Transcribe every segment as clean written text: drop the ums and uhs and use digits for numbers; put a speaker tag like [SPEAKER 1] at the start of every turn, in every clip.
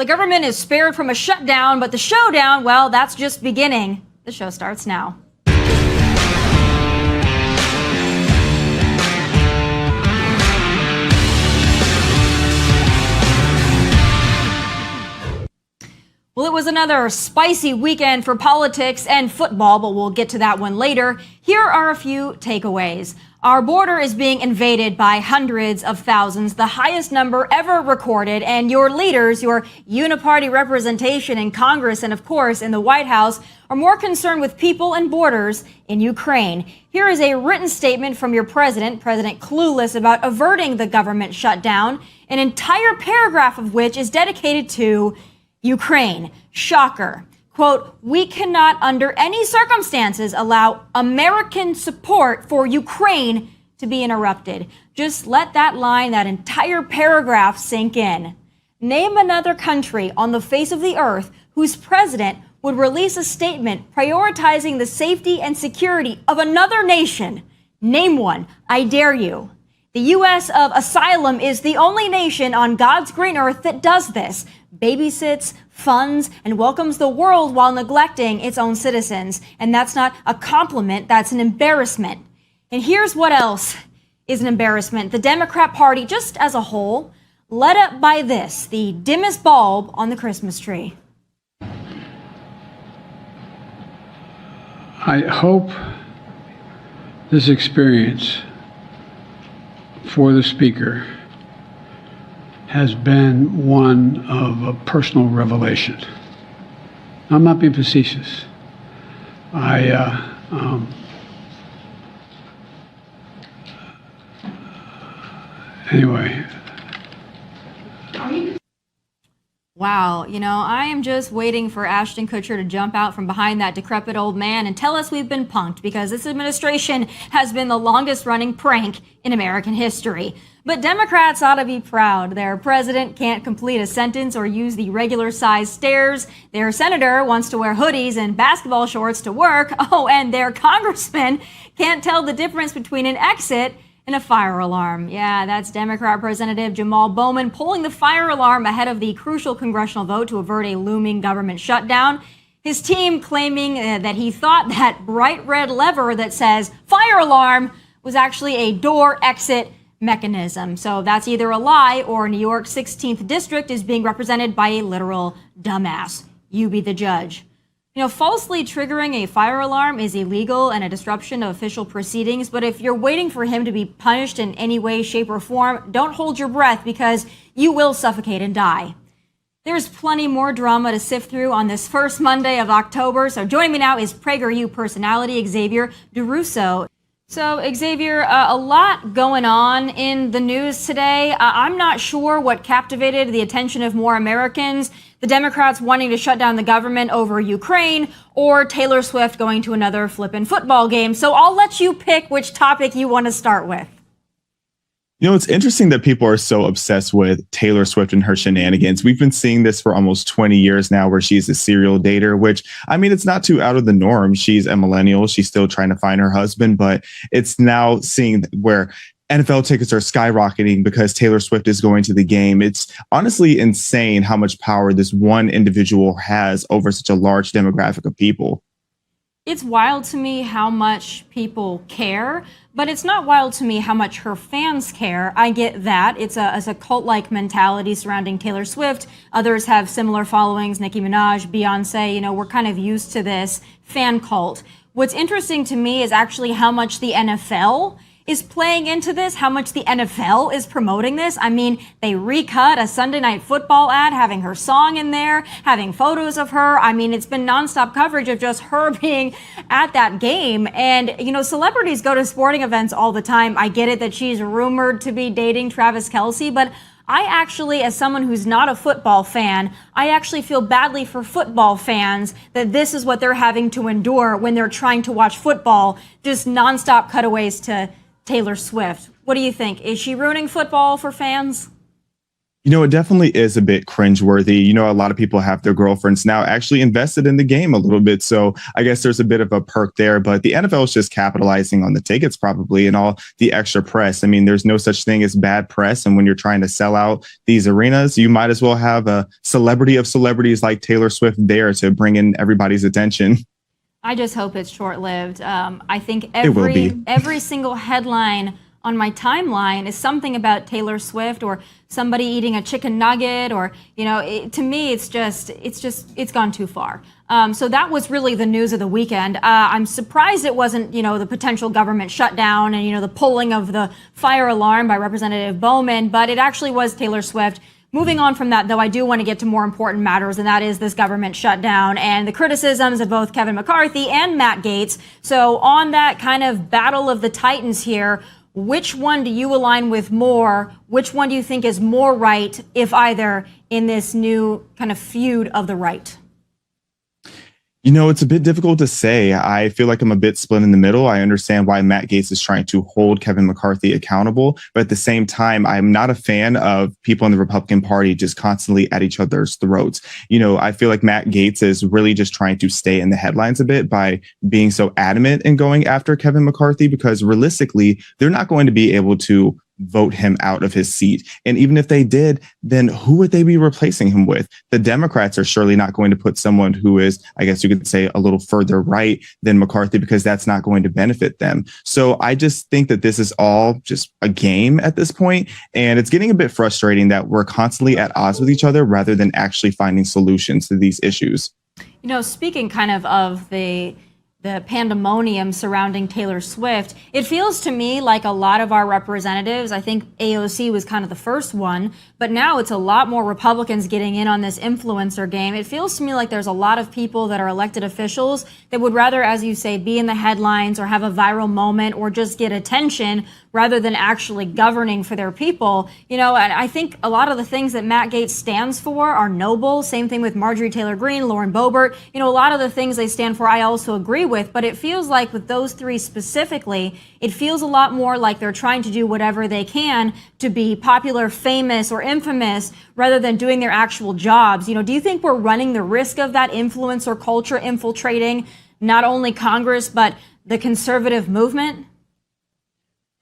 [SPEAKER 1] The government is spared from a shutdown, but the showdown, well, that's just beginning. The show starts now. Well, it was another spicy weekend for politics and football, but we'll get to that one later. Here are a few takeaways. Our border is being invaded by hundreds of thousands, the highest number ever recorded, and your leaders, your uniparty representation in Congress and, of course, in the White House, are more concerned with people and borders in Ukraine. Here is a written statement from your president, President Clueless, about averting the government shutdown, an entire paragraph of which is dedicated to Ukraine. Shocker. Quote, we cannot under any circumstances allow American support for Ukraine to be interrupted. Just let that line, that entire paragraph sink in. Name another country on the face of the earth whose president would release a statement prioritizing the safety and security of another nation. Name one. I dare you. The U.S. of asylum is the only nation on God's green earth that does this. Babysits, funds, and welcomes the world while neglecting its own citizens. And that's not a compliment, that's an embarrassment. And here's what else is an embarrassment. The Democrat Party, just as a whole, led up by this, the dimmest bulb on the Christmas tree.
[SPEAKER 2] I hope this experience for the speaker has been one of a personal revelation. I'm not being facetious. Anyway.
[SPEAKER 1] Wow, I am just waiting for Ashton Kutcher to jump out from behind that decrepit old man and tell us we've been punked, because this administration has been the longest running prank in American history. But Democrats ought to be proud. Their president can't complete a sentence or use the regular size stairs. Their senator wants to wear hoodies and basketball shorts to work. Oh, and their congressman can't tell the difference between an exit and a fire alarm. Yeah, that's Democrat Representative Jamal Bowman pulling the fire alarm ahead of the crucial congressional vote to avert a looming government shutdown. His team claiming that he thought that bright red lever that says fire alarm was actually a door exit mechanism. So that's either a lie, or New York's 16th district is being represented by a literal dumbass. You be the judge. Falsely triggering a fire alarm is illegal and a disruption of official proceedings. But if you're waiting for him to be punished in any way, shape, or form, don't hold your breath, because you will suffocate and die. There's plenty more drama to sift through on this first Monday of October. So joining me now is PragerU personality Xaviaer DuRousseau. So, Xavier, a lot going on in the news today. I'm not sure what captivated the attention of more Americans, the Democrats wanting to shut down the government over Ukraine, or Taylor Swift going to another flippin' football game. So I'll let you pick which topic you want to start with.
[SPEAKER 3] It's interesting that people are so obsessed with Taylor Swift and her shenanigans. We've been seeing this for almost 20 years now, where she's a serial dater, which, it's not too out of the norm. She's a millennial. She's still trying to find her husband, but it's now seeing where NFL tickets are skyrocketing because Taylor Swift is going to the game. It's honestly insane how much power this one individual has over such a large demographic of people.
[SPEAKER 1] It's wild to me how much people care, but it's not wild to me how much her fans care. I get that. It's a cult-like mentality surrounding Taylor Swift. Others have similar followings, Nicki Minaj, Beyonce. We're kind of used to this fan cult. What's interesting to me is actually how much the NFL is playing into this, how much the NFL is promoting this. They recut a Sunday Night Football ad having her song in there, having photos of her. It's been nonstop coverage of just her being at that game. And, celebrities go to sporting events all the time. I get it that she's rumored to be dating Travis Kelce, but I actually, as someone who's not a football fan, I actually feel badly for football fans that this is what they're having to endure when they're trying to watch football, just nonstop cutaways to Taylor Swift. What do you think? Is she ruining football for fans?
[SPEAKER 3] You know, it definitely is a bit cringeworthy. You know, a lot of people have their girlfriends now actually invested in the game a little bit. So I guess there's a bit of a perk there, but the NFL is just capitalizing on the tickets probably and all the extra press. I mean, there's no such thing as bad press. And when you're trying to sell out these arenas, you might as well have a celebrity of celebrities like Taylor Swift there to bring in everybody's attention.
[SPEAKER 1] I just hope it's short-lived. I think
[SPEAKER 3] It will be.
[SPEAKER 1] every single headline on my timeline is something about Taylor Swift or somebody eating a chicken nugget, or to me it's gone too far. So that was really the news of the weekend. I'm surprised it wasn't the potential government shutdown and the pulling of the fire alarm by Representative Bowman, but it actually was Taylor Swift. Moving on from that, though, I do want to get to more important matters, and that is this government shutdown and the criticisms of both Kevin McCarthy and Matt Gaetz. So on that kind of battle of the titans here, which one do you align with more? Which one do you think is more right, if either, in this new kind of feud of the right?
[SPEAKER 3] You know, it's a bit difficult to say. I feel like I'm a bit split in the middle. I understand why Matt Gaetz is trying to hold Kevin McCarthy accountable, but at the same time, I'm not a fan of people in the Republican Party just constantly at each other's throats. You know, I feel like Matt Gaetz is really just trying to stay in the headlines a bit by being so adamant in going after Kevin McCarthy, because realistically, they're not going to be able to vote him out of his seat. And even if they did, then who would they be replacing him with? The Democrats are surely not going to put someone who is, I guess you could say, a little further right than McCarthy, because that's not going to benefit them. So I just think that this is all just a game at this point. And it's getting a bit frustrating that we're constantly at odds with each other rather than actually finding solutions to these issues.
[SPEAKER 1] Speaking kind of the pandemonium surrounding Taylor Swift, it feels to me like a lot of our representatives, I think AOC was kind of the first one, but now it's a lot more Republicans getting in on this influencer game. It feels to me like there's a lot of people that are elected officials that would rather, as you say, be in the headlines or have a viral moment or just get attention rather than actually governing for their people. And I think a lot of the things that Matt Gaetz stands for are noble. Same thing with Marjorie Taylor Greene, Lauren Boebert. A lot of the things they stand for, I also agree with, but it feels like with those three specifically, it feels a lot more like they're trying to do whatever they can to be popular, famous, or infamous rather than doing their actual jobs. Do you think we're running the risk of that influencer culture infiltrating not only Congress, but the conservative movement?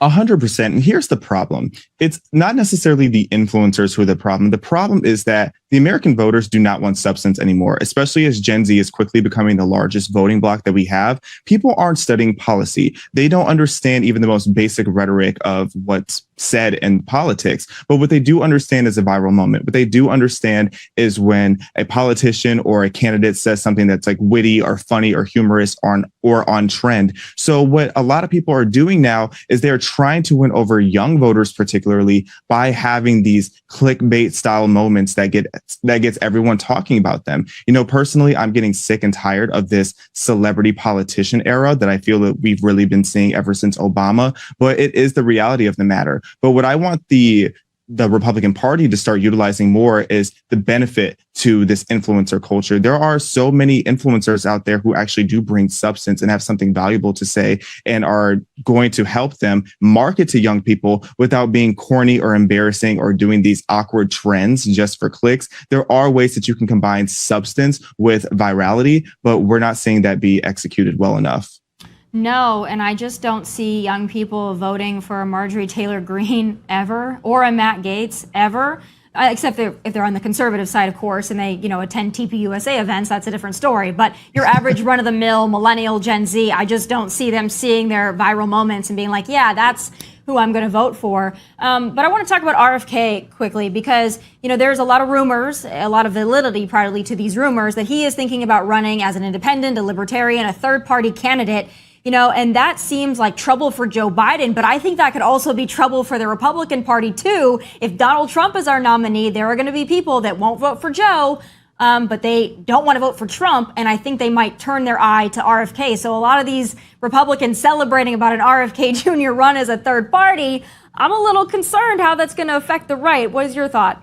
[SPEAKER 3] 100%. And here's the problem. It's not necessarily the influencers who are the problem. The problem is that the American voters do not want substance anymore, especially as Gen Z is quickly becoming the largest voting bloc that we have. People aren't studying policy. They don't understand even the most basic rhetoric of what's said in politics. But what they do understand is a viral moment. What they do understand is when a politician or a candidate says something that's like witty or funny or humorous or on trend. So what a lot of people are doing now is they're trying to win over young voters, particularly by having these clickbait style moments that gets everyone talking about them. Personally, I'm getting sick and tired of this celebrity politician era that I feel that we've really been seeing ever since Obama, but it is the reality of the matter. But what I want the Republican Party to start utilizing more is the benefit to this influencer culture. There are so many influencers out there who actually do bring substance and have something valuable to say and are going to help them market to young people without being corny or embarrassing or doing these awkward trends just for clicks. There are ways that you can combine substance with virality, but we're not seeing that be executed well enough.
[SPEAKER 1] No, and I just don't see young people voting for a Marjorie Taylor Greene ever, or a Matt Gaetz ever, except if they're on the conservative side, of course, and they attend TPUSA events. That's a different story. But your average run-of-the-mill millennial Gen Z, I just don't see them seeing their viral moments and being like, yeah, that's who I'm going to vote for. But I want to talk about RFK quickly because, there's a lot of rumors, a lot of validity probably to these rumors that he is thinking about running as an independent, a libertarian, a third-party candidate. And that seems like trouble for Joe Biden, but I think that could also be trouble for the Republican Party too. If Donald Trump is our nominee, there are going to be people that won't vote for Joe, but they don't want to vote for Trump, and I think they might turn their eye to RFK. So a lot of these Republicans celebrating about an RFK Jr. run as a third party, I'm a little concerned how that's going to affect the right. What is your thought?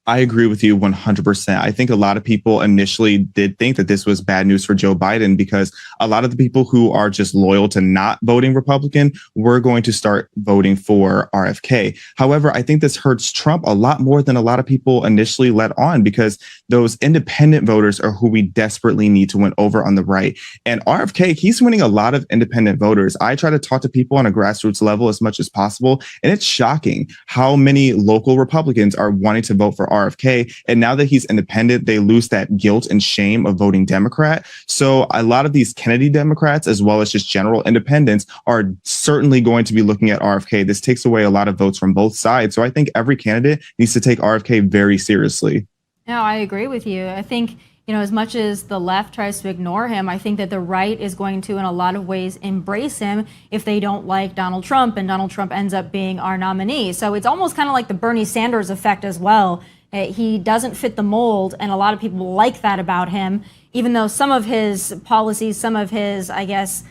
[SPEAKER 3] I agree with you 100%. I think a lot of people initially did think that this was bad news for Joe Biden because a lot of the people who are just loyal to not voting Republican were going to start voting for RFK. However, I think this hurts Trump a lot more than a lot of people initially let on because those independent voters are who we desperately need to win over on the right. And RFK, he's winning a lot of independent voters. I try to talk to people on a grassroots level as much as possible, and it's shocking how many local Republicans are wanting to vote for RFK. And now that he's independent, they lose that guilt and shame of voting Democrat. So a lot of these Kennedy Democrats, as well as just general independents, are certainly going to be looking at RFK. This takes away a lot of votes from both sides. So I think every candidate needs to take RFK very seriously.
[SPEAKER 1] No, I agree with you. I think, as much as the left tries to ignore him, I think that the right is going to, in a lot of ways, embrace him if they don't like Donald Trump and Donald Trump ends up being our nominee. So it's almost kind of like the Bernie Sanders effect as well. He doesn't fit the mold, and a lot of people like that about him, even though some of his policies, some of his, I guess,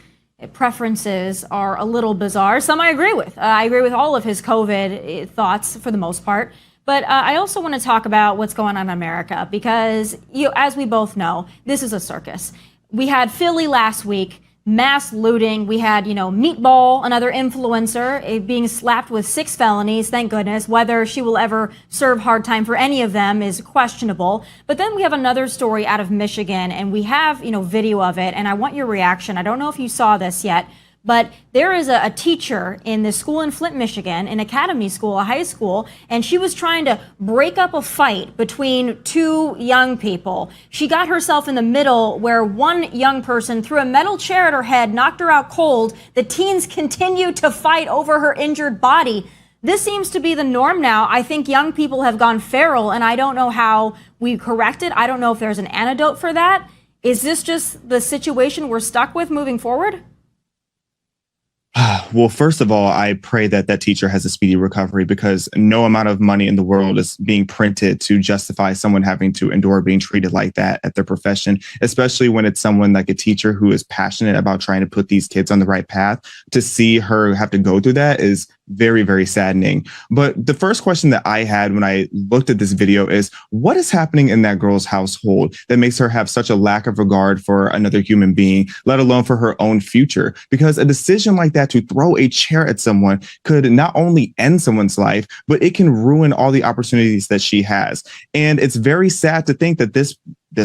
[SPEAKER 1] preferences are a little bizarre. Some I agree with. I agree with all of his COVID thoughts for the most part. But I also want to talk about what's going on in America because, as we both know, this is a circus. We had Philly last week, mass looting. We had, Meatball, another influencer, being slapped with 6 felonies. Thank goodness. Whether she will ever serve hard time for any of them is questionable. But then we have another story out of Michigan, and we have, video of it. And I want your reaction. I don't know if you saw this yet. But there is a teacher in this school in Flint, Michigan, an academy school, a high school, and she was trying to break up a fight between 2 young people. She got herself in the middle where one young person threw a metal chair at her head, knocked her out cold. The teens continued to fight over her injured body. This seems to be the norm now. I think young people have gone feral, and I don't know how we correct it. I don't know if there's an antidote for that. Is this just the situation we're stuck with moving forward?
[SPEAKER 3] Well, first of all, I pray that that teacher has a speedy recovery because no amount of money in the world is being printed to justify someone having to endure being treated like that at their profession, especially when it's someone like a teacher who is passionate about trying to put these kids on the right path. To see her have to go through that is very, very saddening. But the first question that I had when I looked at this video is, what is happening in that girl's household that makes her have such a lack of regard for another human being, let alone for her own future? Because a decision like that to throw a chair at someone could not only end someone's life, but it can ruin all the opportunities that she has. And it's very sad to think that this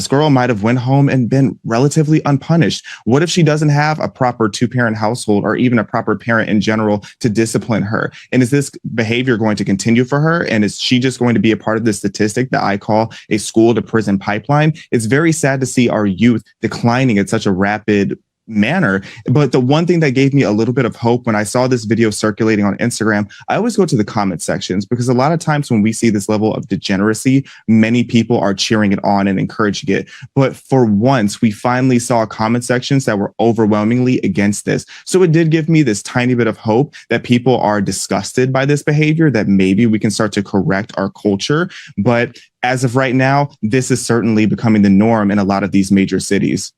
[SPEAKER 3] girl might have went home and been relatively unpunished. What if she doesn't have a proper 2-parent household or even a proper parent in general to discipline her? And is this behavior going to continue for her? And is she just going to be a part of the statistic that I call a school to prison pipeline? It's very sad to see our youth declining at such a rapid manner. But the one thing that gave me a little bit of hope when I saw this video circulating on Instagram, I always go to the comment sections because a lot of times when we see this level of degeneracy, many people are cheering it on and encouraging it. But for once, we finally saw comment sections that were overwhelmingly against this. So it did give me this tiny bit of hope that people are disgusted by this behavior, that maybe we can start to correct our culture. But as of right now, this is certainly becoming the norm in a lot of these major cities.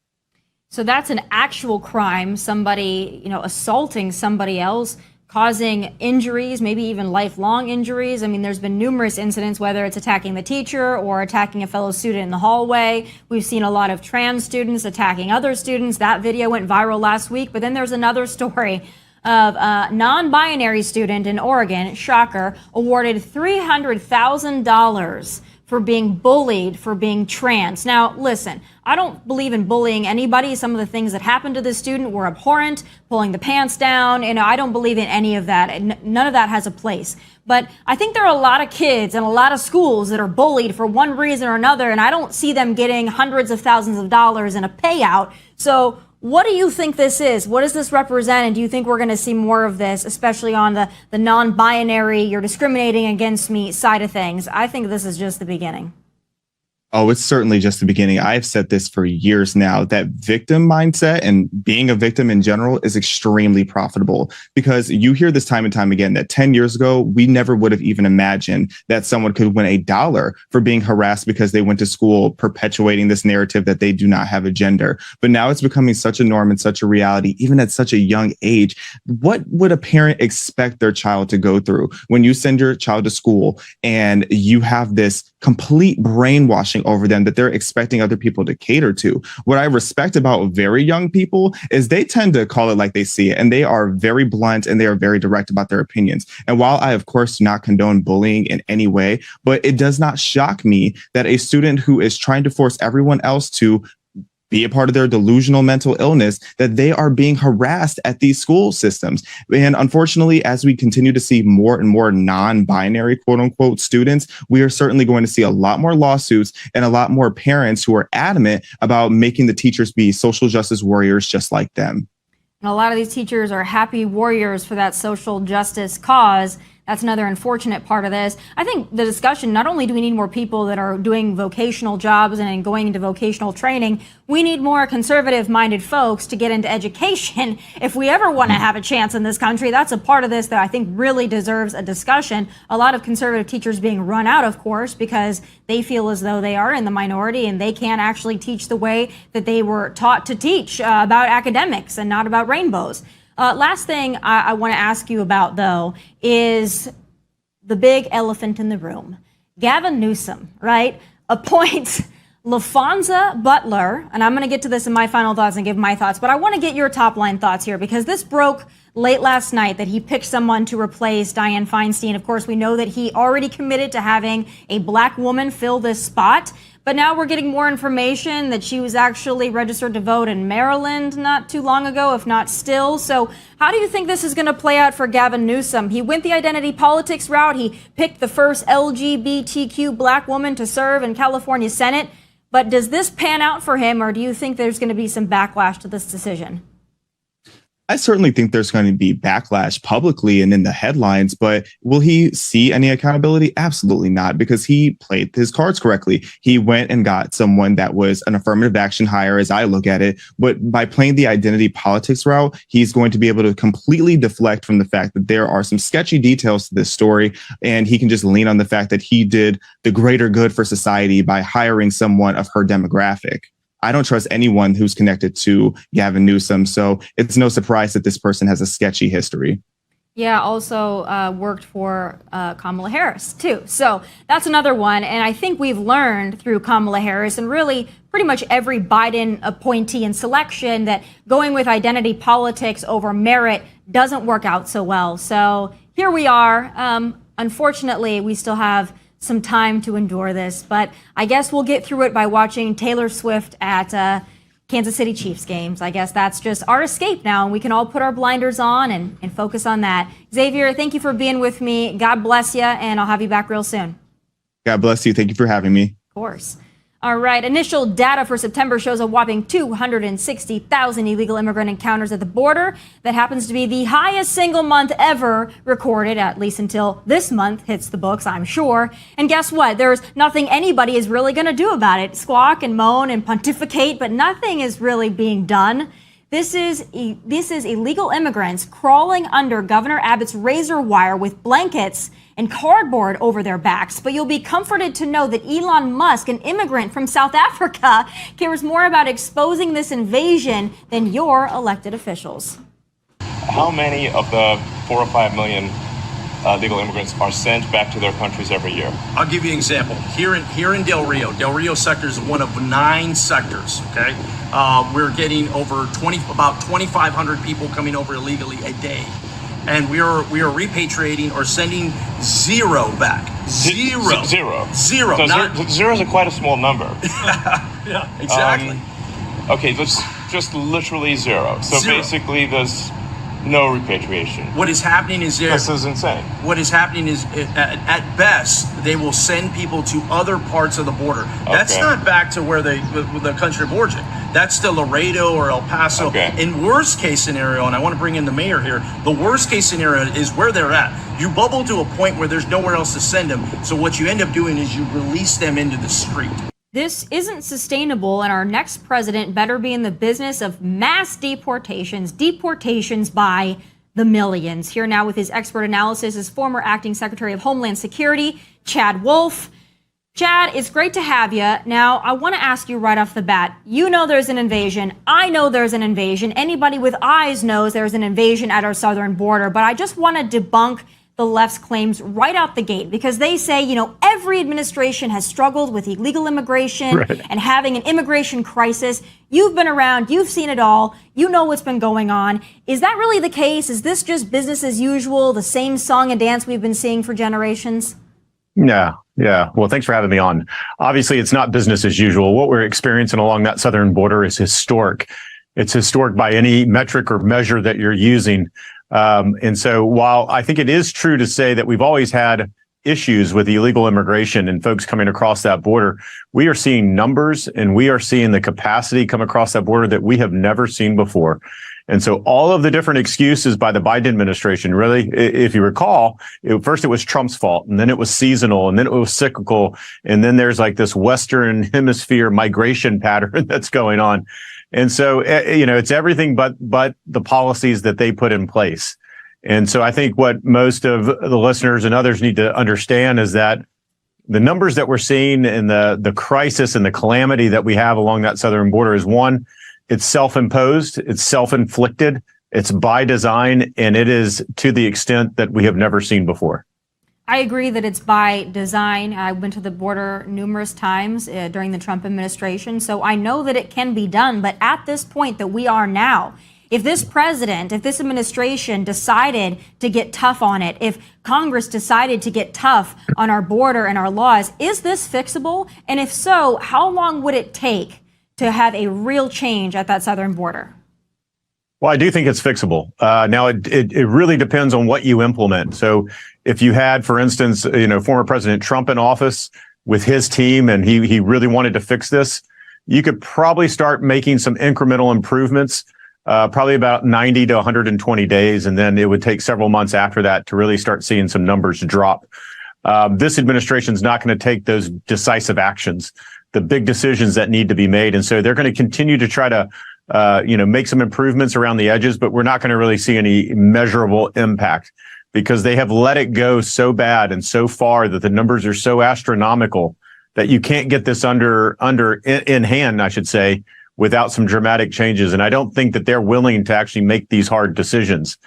[SPEAKER 1] So that's an actual crime, somebody, assaulting somebody else, causing injuries, maybe even lifelong injuries. I mean, there's been numerous incidents, whether it's attacking the teacher or attacking a fellow student in the hallway. We've seen a lot of trans students attacking other students. That video went viral last week. But then there's another story of a non-binary student in Oregon, shocker, awarded $300,000 for being bullied for being trans. Now, listen, I don't believe in bullying anybody. Some of the things that happened to this student were abhorrent, pulling the pants down. I don't believe in any of that. None of that has a place. But I think there are a lot of kids and a lot of schools that are bullied for one reason or another, and I don't see them getting hundreds of thousands of dollars in a payout. So what do you think this is? What does this represent? And do you think we're going to see more of this, especially on the non-binary, you're discriminating against me side of things? I think this is just the beginning.
[SPEAKER 3] Oh, it's certainly just the beginning. I've said this for years now, that victim mindset and being a victim in general is extremely profitable, because you hear this time and time again that 10 years ago, we never would have even imagined that someone could win $1 for being harassed because they went to school, perpetuating this narrative that they do not have a gender. But now it's becoming such a norm and such a reality, even at such a young age. What would a parent expect their child to go through when you send your child to school and you have this complete brainwashing over them that they're expecting other people to cater to. What I respect about very young people is they tend to call it like they see it, and they are very blunt and they are very direct about their opinions. And while I, of course, do not condone bullying in any way, but it does not shock me that a student who is trying to force everyone else to be a part of their delusional mental illness, that they are being harassed at these school systems. And unfortunately, as we continue to see more and more non-binary, quote unquote, students, we are certainly going to see a lot more lawsuits and a lot more parents who are adamant about making the teachers be social justice warriors just like them.
[SPEAKER 1] And a lot of these teachers are happy warriors for that social justice cause. That's another unfortunate part of this. I think the discussion, not only do we need more people that are doing vocational jobs and going into vocational training, we need more conservative-minded folks to get into education. If we ever want to have a chance in this country, that's a part of this that I think really deserves a discussion. A lot of conservative teachers being run out, of course, because they feel as though they are in the minority and they can't actually teach the way that they were taught to teach about academics and not about rainbows. Last thing I want to ask you about, though, is the big elephant in the room. Gavin Newsom, right, appoints LaFonza Butler, and I'm going to get to this in my final thoughts and give my thoughts, but I want to get your top line thoughts here because this broke late last night that he picked someone to replace Dianne Feinstein. Of course, we know that he already committed to having a black woman fill this spot. But now we're getting more information that she was actually registered to vote in Maryland not too long ago, if not still. So how do you think this is going to play out for Gavin Newsom? He went the identity politics route. He picked the first LGBTQ black woman to serve in California Senate. But does this pan out for him, or do you think there's going to be some backlash to this decision?
[SPEAKER 3] I certainly think there's going to be backlash publicly and in the headlines, but will he see any accountability? Absolutely not, because he played his cards correctly. He went and got someone that was an affirmative action hire, as I look at it. But by playing the identity politics route, he's going to be able to completely deflect from the fact that there are some sketchy details to this story. And he can just lean on the fact that he did the greater good for society by hiring someone of her demographic. I don't trust anyone who's connected to Gavin Newsom, so it's no surprise that this person has a sketchy history.
[SPEAKER 1] Yeah, also worked for Kamala Harris, too. So that's another one. And I think we've learned through Kamala Harris and really pretty much every Biden appointee and selection that going with identity politics over merit doesn't work out so well. So here we are. Unfortunately, we still have some time to endure this, but I guess we'll get through it by watching Taylor Swift at Kansas City Chiefs games. I guess that's just our escape now, and we can all put our blinders on and focus on that. Xavier, thank you for being with me. God bless you, and I'll have you back real soon.
[SPEAKER 3] God bless you. Thank you for having me.
[SPEAKER 1] Of course. All right. Initial data for September shows a whopping 260,000 illegal immigrant encounters at the border. That happens to be the highest single month ever recorded, at least until this month hits the books, I'm sure. And guess what? There's nothing anybody is really going to do about it. Squawk and moan and pontificate, but nothing is really being done. This is illegal immigrants crawling under Governor Abbott's razor wire with blankets and cardboard over their backs. But you'll be comforted to know that Elon Musk, an immigrant from South Africa, cares more about exposing this invasion than your elected officials.
[SPEAKER 4] How many of the 4 or 5 million legal immigrants are sent back to their countries every year?
[SPEAKER 5] I'll give you an example. Here in Del Rio sector is one of 9 sectors, okay? We're getting about 2,500 people coming over illegally a day. And we are repatriating or sending 0 back. Zero.
[SPEAKER 4] Zero.
[SPEAKER 5] So
[SPEAKER 4] zero is quite a small number.
[SPEAKER 5] Yeah, exactly.
[SPEAKER 4] Okay, let's just literally 0. So
[SPEAKER 5] 0.
[SPEAKER 4] basically there's no repatriation.
[SPEAKER 5] What is happening is
[SPEAKER 4] This is insane.
[SPEAKER 5] What is happening is, at best, they will send people to other parts of the border. That's not back to where the country of origin. That's still Laredo or El Paso.
[SPEAKER 4] Okay.
[SPEAKER 5] In worst case scenario, and I want to bring in the mayor here, the worst case scenario is where they're at. You bubble to a point where there's nowhere else to send them. So what you end up doing is you release them into the street.
[SPEAKER 1] This isn't sustainable, and our next president better be in the business of mass deportations by the millions. Here now with his expert analysis is former acting Secretary of Homeland Security, Chad Wolf. Chad, it's great to have you. Now, I want to ask you right off the bat, you know there's an invasion. I know there's an invasion. Anybody with eyes knows there's an invasion at our southern border, but I just want to debunk the left's claims right out the gate, because they say, every administration has struggled with illegal immigration and having an immigration crisis. You've been around, you've seen it all, you know what's been going on. Is that really the case? Is this just business as usual, the same song and dance we've been seeing for generations?
[SPEAKER 6] Yeah. Well, thanks for having me on. Obviously, it's not business as usual. What we're experiencing along that southern border is historic. It's historic by any metric or measure that you're using. And so while I think it is true to say that we've always had issues with illegal immigration and folks coming across that border, we are seeing numbers and we are seeing the capacity come across that border that we have never seen before. And so all of the different excuses by the Biden administration, really, if you recall, first it was Trump's fault, and then it was seasonal, and then it was cyclical, and then there's like this Western Hemisphere migration pattern that's going on. And so, it's everything but the policies that they put in place. And so I think what most of the listeners and others need to understand is that the numbers that we're seeing and the crisis and the calamity that we have along that southern border is, one, it's self-imposed, it's self-inflicted, it's by design, and it is to the extent that we have never seen before.
[SPEAKER 1] I agree that it's by design. I went to the border numerous times during the Trump administration, so I know that it can be done. But at this point that we are now, if this president, if this administration decided to get tough on it, if Congress decided to get tough on our border and our laws, is this fixable? And if so, how long would it take to have a real change at that southern border?
[SPEAKER 6] Well, I do think it's fixable. Now, it really depends on what you implement. So if you had, for instance, former President Trump in office with his team and he really wanted to fix this, you could probably start making some incremental improvements, probably about 90 to 120 days. And then it would take several months after that to really start seeing some numbers drop. This administration is not going to take those decisive actions, the big decisions that need to be made. And so they're going to continue to try to make some improvements around the edges, but we're not going to really see any measurable impact because they have let it go so bad and so far that the numbers are so astronomical that you can't get this in hand, I should say, without some dramatic changes. And I don't think that they're willing to actually make these hard decisions.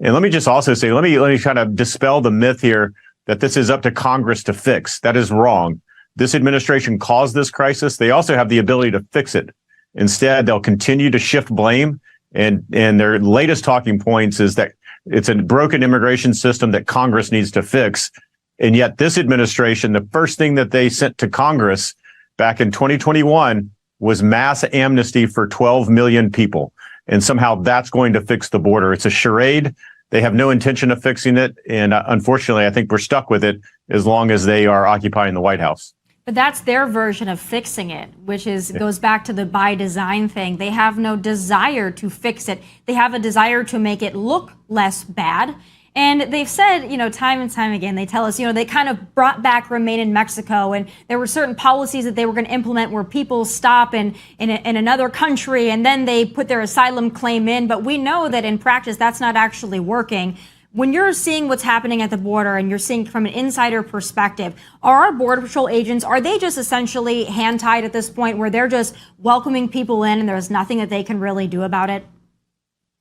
[SPEAKER 6] And let me just also say, let me kind of dispel the myth here that this is up to Congress to fix. That is wrong. This administration caused this crisis. They also have the ability to fix it. Instead, they'll continue to shift blame. And their latest talking points is that it's a broken immigration system that Congress needs to fix. And yet this administration, the first thing that they sent to Congress back in 2021 was mass amnesty for 12 million people. And somehow that's going to fix the border. It's a charade. They have no intention of fixing it. And unfortunately, I think we're stuck with it as long as they are occupying the White House.
[SPEAKER 1] But that's their version of fixing it, which goes back to the by design thing. They have no desire to fix it. They have a desire to make it look less bad. And they've said, time and time again, they tell us, they kind of brought back Remain in Mexico, and there were certain policies that they were going to implement where people stop in another country and then they put their asylum claim in. But we know that in practice, that's not actually working. When you're seeing what's happening at the border and you're seeing from an insider perspective, are our Border Patrol agents, are they just essentially hand-tied at this point where they're just welcoming people in and there's nothing that they can really do about it?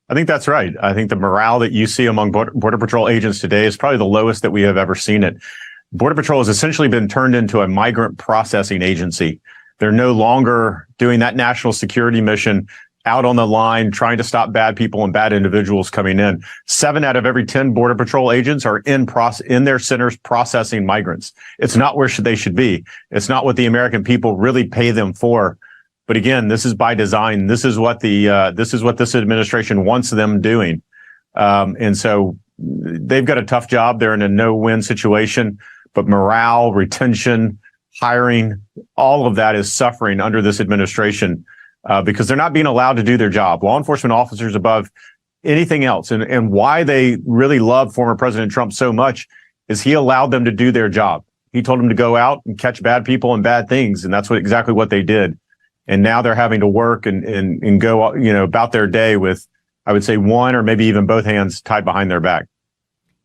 [SPEAKER 6] I think that's right. I think the morale that you see among Border Patrol agents today is probably the lowest that we have ever seen it. Border Patrol has essentially been turned into a migrant processing agency. They're no longer doing that national security mission out on the line, trying to stop bad people and bad individuals coming in. 7 out of every 10 Border Patrol agents are in their centers processing migrants. It's not where they should be. It's not what the American people really pay them for. But again, this is by design. This is what this administration wants them doing. And so they've got a tough job. They're in a no-win situation. But morale, retention, hiring, all of that is suffering under this administration. Because they're not being allowed to do their job. Law enforcement officers above anything else. And why they really love former President Trump so much is he allowed them to do their job. He told them to go out and catch bad people and bad things. And that's exactly what they did. And now they're having to work and go, about their day with, I would say, one or maybe even both hands tied behind their back.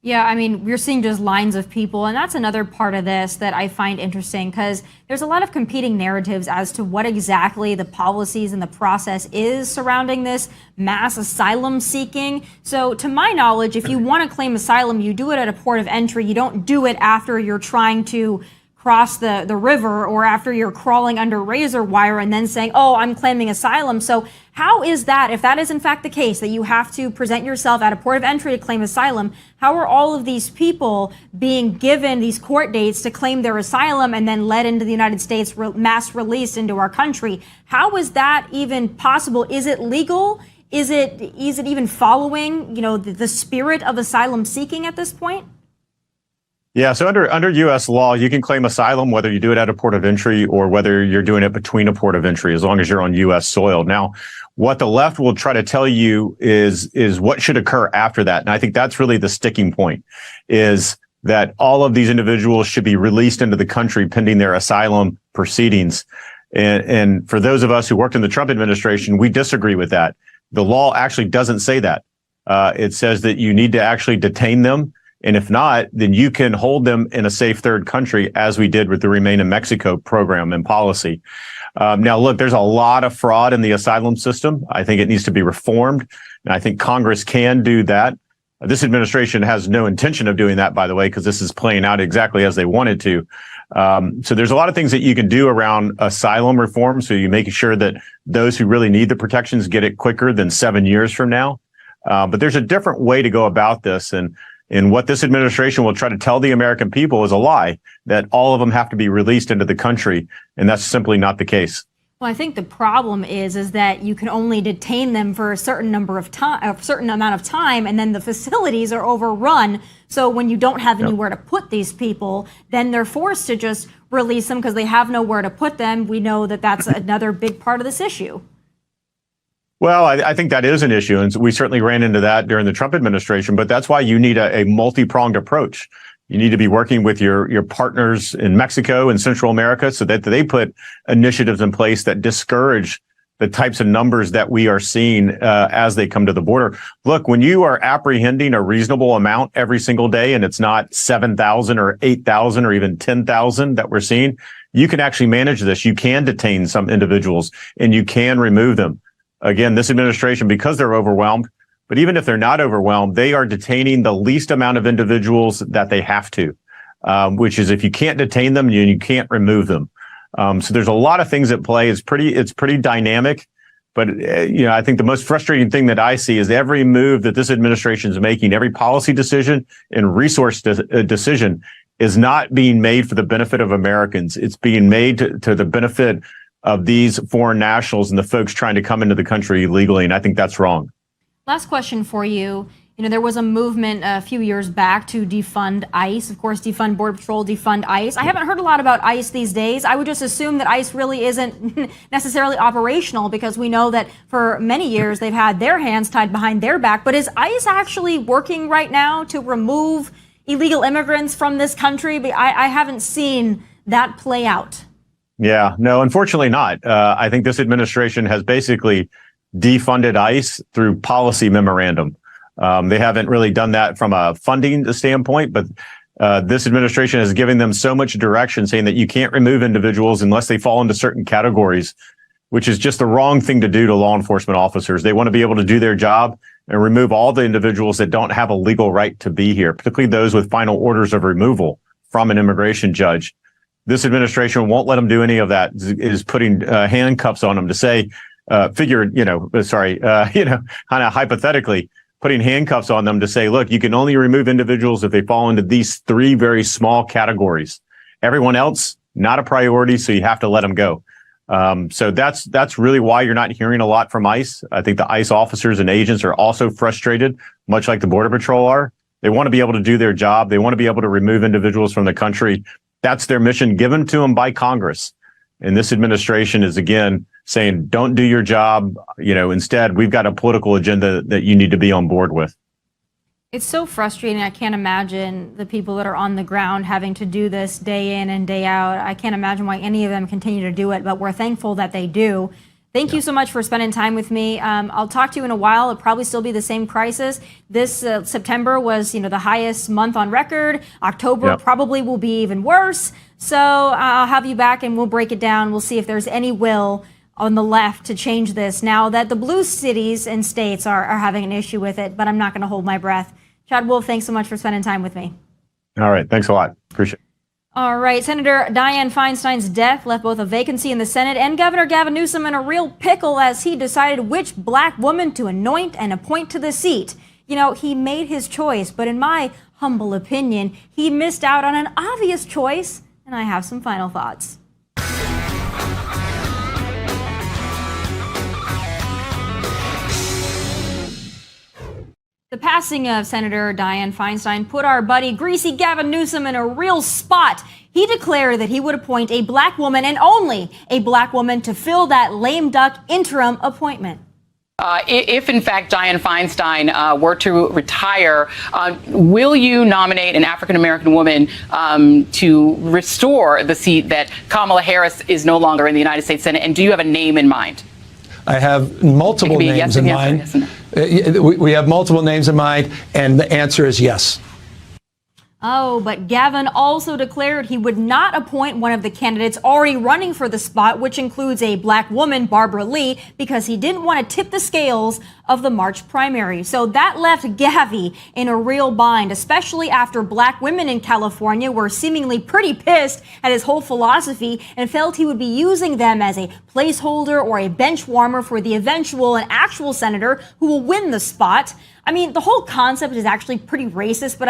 [SPEAKER 1] Yeah, I mean, we're seeing just lines of people, and that's another part of this that I find interesting because there's a lot of competing narratives as to what exactly the policies and the process is surrounding this mass asylum seeking. So to my knowledge, if you want to claim asylum, you do it at a port of entry. You don't do it after you're trying to cross the river or after you're crawling under razor wire and then saying, oh, I'm claiming asylum. So how is that, if that is in fact the case, that you have to present yourself at a port of entry to claim asylum, how are all of these people being given these court dates to claim their asylum and then led into the United States, mass released into our country? How is that even possible? Is it legal? Is it even following, the spirit of asylum seeking at this point?
[SPEAKER 6] Yeah, so under U.S. law, you can claim asylum whether you do it at a port of entry or whether you're doing it between a port of entry, as long as you're on U.S. soil. Now, what the left will try to tell you is what should occur after that. And I think that's really the sticking point, is that all of these individuals should be released into the country pending their asylum proceedings. And for those of us who worked in the Trump administration, we disagree with that. The law actually doesn't say that. It says that you need to actually detain them. And if not, then you can hold them in a safe third country, as we did with the Remain in Mexico program and policy. Now, look, there's a lot of fraud in the asylum system. I think it needs to be reformed. And I think Congress can do that. This administration has no intention of doing that, by the way, because this is playing out exactly as they wanted to. So there's a lot of things that you can do around asylum reform. So you make sure that those who really need the protections get it quicker than 7 years from now. But there's a different way to go about this. And what this administration will try to tell the American people is a lie, that all of them have to be released into the country. And that's simply not the case.
[SPEAKER 1] Well, I think the problem is that you can only detain them for a certain amount of time, and then the facilities are overrun. So when you don't have anywhere to put these people, then they're forced to just release them because they have nowhere to put them. We know that that's another big part of this issue.
[SPEAKER 6] Well, I think that is an issue, and we certainly ran into that during the Trump administration, but that's why you need a multi-pronged approach. You need to be working with your partners in Mexico and Central America so that they put initiatives in place that discourage the types of numbers that we are seeing as they come to the border. Look, when you are apprehending a reasonable amount every single day, and it's not 7,000 or 8,000 or even 10,000 that we're seeing, you can actually manage this. You can detain some individuals and you can remove them. Again, this administration, because they're overwhelmed, but even if they're not overwhelmed, they are detaining the least amount of individuals that they have to, which is if you can't detain them, you can't remove them. So there's a lot of things at play. It's pretty dynamic, but I think the most frustrating thing that I see is every move that this administration is making, every policy decision and resource decision is not being made for the benefit of Americans. It's being made to the benefit of these foreign nationals and the folks trying to come into the country illegally. And I think that's wrong.
[SPEAKER 1] Last question for you. There was a movement a few years back to defund ICE, of course, defund Border Patrol, defund ICE. I haven't heard a lot about ICE these days. I would just assume that ICE really isn't necessarily operational because we know that for many years they've had their hands tied behind their back. But is ICE actually working right now to remove illegal immigrants from this country? I haven't seen that play out.
[SPEAKER 6] Yeah, no, unfortunately not. I think this administration has basically defunded ICE through policy memorandum. They haven't really done that from a funding standpoint, but this administration is giving them so much direction saying that you can't remove individuals unless they fall into certain categories, which is just the wrong thing to do to law enforcement officers. They want to be able to do their job and remove all the individuals that don't have a legal right to be here, particularly those with final orders of removal from an immigration judge. This administration won't let them do any of that, is putting handcuffs on them to say, kind of hypothetically, putting handcuffs on them to say, look, you can only remove individuals if they fall into these three very small categories. Everyone else, not a priority, so you have to let them go. So that's really why you're not hearing a lot from ICE. I think the ICE officers and agents are also frustrated, much like the Border Patrol are. They want to be able to do their job. They want to be able to remove individuals from the country. That's their mission given to them by Congress. And this administration is, again, saying, don't do your job. Instead, we've got a political agenda that you need to be on board with.
[SPEAKER 1] It's so frustrating. I can't imagine the people that are on the ground having to do this day in and day out. I can't imagine why any of them continue to do it, but we're thankful that they do. Thank you so much for spending time with me. I'll talk to you in a while. It'll probably still be the same crisis. This September was, the highest month on record. October probably will be even worse. So I'll have you back and we'll break it down. We'll see if there's any will on the left to change this now that the blue cities and states are having an issue with it. But I'm not going to hold my breath. Chad Wolf, thanks so much for spending time with me.
[SPEAKER 6] All right. Thanks a lot. Appreciate it.
[SPEAKER 1] All right. Senator Dianne Feinstein's death left both a vacancy in the Senate and Governor Gavin Newsom in a real pickle as he decided which black woman to anoint and appoint to the seat. He made his choice, but in my humble opinion, he missed out on an obvious choice, and I have some final thoughts. The passing of Senator Dianne Feinstein put our buddy greasy Gavin Newsom in a real spot. He declared that he would appoint a black woman and only a black woman to fill that lame duck interim appointment.
[SPEAKER 7] If, in fact, Dianne Feinstein were to retire, will you nominate an African-American woman to restore the seat that Kamala Harris is no longer in the United States Senate? And do you have a name in mind?
[SPEAKER 8] I have multiple names in mind. We have multiple names in mind, and the answer is yes.
[SPEAKER 1] Oh, but Gavin also declared he would not appoint one of the candidates already running for the spot, which includes a black woman, Barbara Lee, because he didn't want to tip the scales of the March primary. So that left Gavi in a real bind, especially after black women in California were seemingly pretty pissed at his whole philosophy and felt he would be using them as a placeholder or a bench warmer for the eventual and actual senator who will win the spot. The whole concept is actually pretty racist, but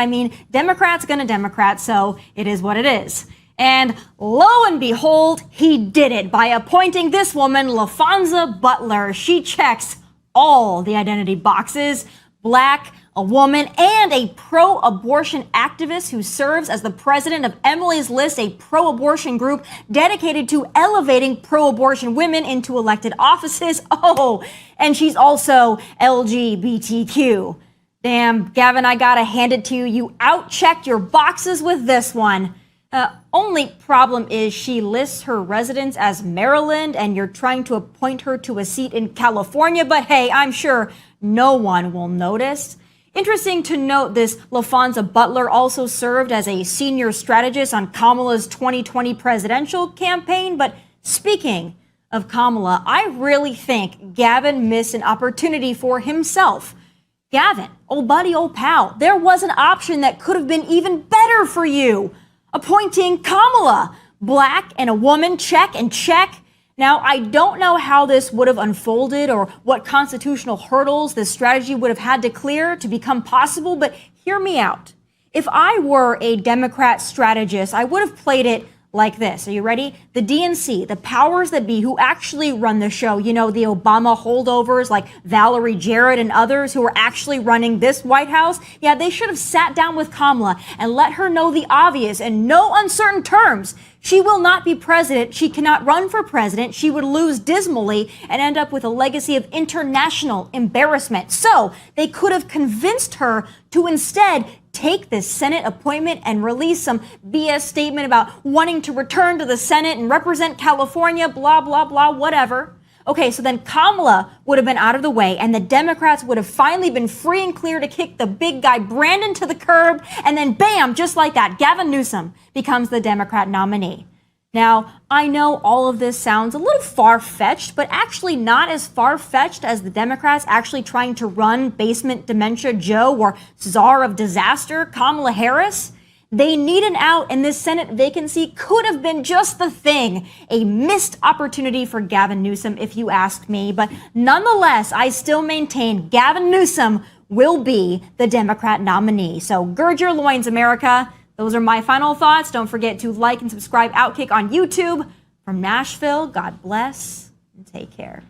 [SPEAKER 1] Democrats gonna Democrat, so it is what it is. And lo and behold, he did it by appointing this woman, LaFonza Butler. She checks all the identity boxes: black, a woman, and a pro-abortion activist who serves as the president of Emily's List, a pro-abortion group dedicated to elevating pro-abortion women into elected offices. Oh, and she's also LGBTQ. Damn, Gavin, I gotta hand it to you. You out-checked your boxes with this one. Only problem is she lists her residence as Maryland, and you're trying to appoint her to a seat in California. But hey, I'm sure no one will notice. Interesting to note, this LaFonza Butler also served as a senior strategist on Kamala's 2020 presidential campaign. But speaking of Kamala, I really think Gavin missed an opportunity for himself. Gavin, old buddy, old pal, there was an option that could have been even better for you. Appointing Kamala, black and a woman, check and check. Now, I don't know how this would have unfolded or what constitutional hurdles this strategy would have had to clear to become possible, but hear me out. If I were a Democrat strategist, I would have played it like this. Are you ready? The DNC, the powers that be who actually run the show, the Obama holdovers like Valerie Jarrett and others who are actually running this White House. Yeah, they should have sat down with Kamala and let her know the obvious in no uncertain terms. She will not be president. She cannot run for president. She would lose dismally and end up with a legacy of international embarrassment. So they could have convinced her to instead take this Senate appointment and release some BS statement about wanting to return to the Senate and represent California, blah, blah, blah, whatever. Okay, so then Kamala would have been out of the way and the Democrats would have finally been free and clear to kick the big guy Brandon to the curb, and then bam, just like that, Gavin Newsom becomes the Democrat nominee. Now, I know all of this sounds a little far-fetched, but actually not as far-fetched as the Democrats actually trying to run Basement Dementia Joe or Czar of Disaster, Kamala Harris. They need an out, and this Senate vacancy could have been just the thing. A missed opportunity for Gavin Newsom, if you ask me. But nonetheless, I still maintain Gavin Newsom will be the Democrat nominee. So gird your loins, America. Those are my final thoughts. Don't forget to like and subscribe OutKick on YouTube. From Nashville, God bless and take care.